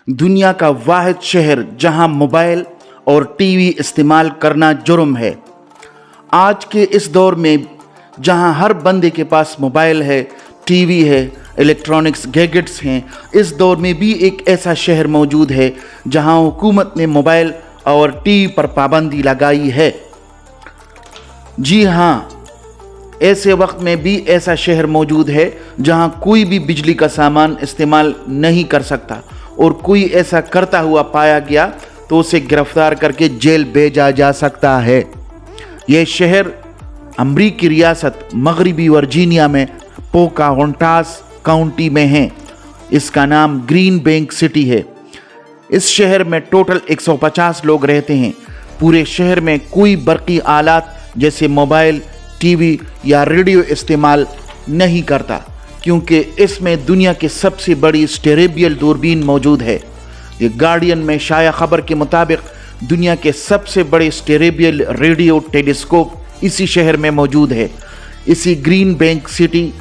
दुनिया का वाहिद शहर जहां मोबाइल और टीवी इस्तेमाल करना जुर्म है। आज के इस दौर में जहां हर बंदे के पास मोबाइल है, टीवी है, इलेक्ट्रॉनिक्स गैजेट्स हैं, इस दौर में भी एक ऐसा शहर मौजूद है जहां हुकूमत ने मोबाइल और टीवी पर पाबंदी लगाई है। जी हाँ, ऐसे वक्त में भी ऐसा शहर मौजूद है जहां कोई भी बिजली का सामान इस्तेमाल नहीं कर सकता, और कोई ऐसा करता हुआ पाया गया तो उसे गिरफ्तार करके जेल भेजा जा सकता है। यह शहर अमरीकी रियासत मगरबी वर्जीनिया में पोकाहोंटास काउंटी में है। इसका नाम ग्रीन बैंक सिटी है। इस शहर में टोटल 150 लोग रहते हैं। पूरे शहर में कोई बरकी आलात जैसे मोबाइल, टीवी या रेडियो इस्तेमाल नहीं करता, क्योंकि इसमें दुनिया की सबसे बड़ी स्टेरेबियल दूरबीन मौजूद है। ये गार्डियन में शाया खबर के मुताबिक दुनिया के सबसे बड़े स्टेरेबियल रेडियो टेलीस्कोप इसी शहर में मौजूद है। इसी ग्रीन बैंक सिटी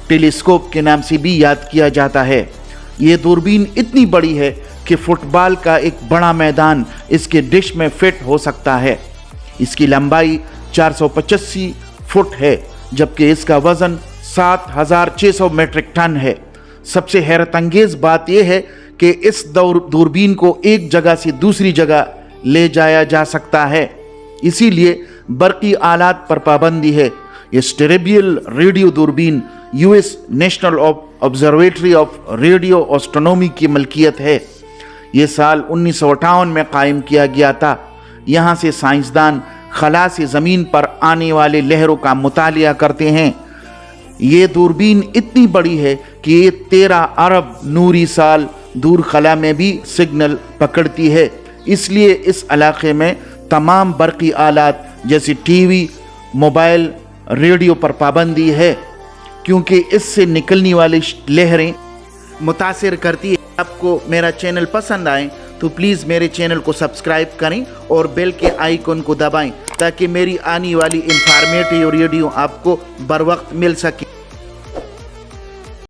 टेलीस्कोप के नाम से भी याद किया जाता है। ये दूरबीन इतनी बड़ी है कि फुटबॉल का एक बड़ा मैदान इसके डिश में फिट हो सकता है। इसकी लंबाई 485 फुट है, जबकि इसका वज़न 7600 मीट्रिक टन है। सबसे हैरत अंगेज़ बात यह है कि इस दूरबीन को एक जगह से दूसरी जगह ले जाया जा सकता है, इसीलिए बरकी आलात पर पाबंदी है। ये स्टेरेबियल रेडियो दूरबीन US national observatory of radio astronomy की मलकियत है। ये साल 1958 में कायम किया गया था। यहाँ से साइंसदान खला से ज़मीन पर आने वाले लहरों का मुतालिया करते हैं। ये दूरबीन इतनी बड़ी है कि ये 13 अरब नूरी साल दूर खला में भी सिग्नल पकड़ती है। इसलिए इस इलाके में तमाम बरकी आलात जैसे टीवी, मोबाइल, रेडियो पर पाबंदी है, क्योंकि इससे निकलने वाली लहरें मुतासिर करती है। आपको मेरा चैनल पसंद आए तो प्लीज़ मेरे चैनल को सब्सक्राइब करें और बेल के आइकन को दबाएं, ताकि मेरी आने वाली इंफॉर्मेटिव वीडियो आपको बर वक्त मिल सके।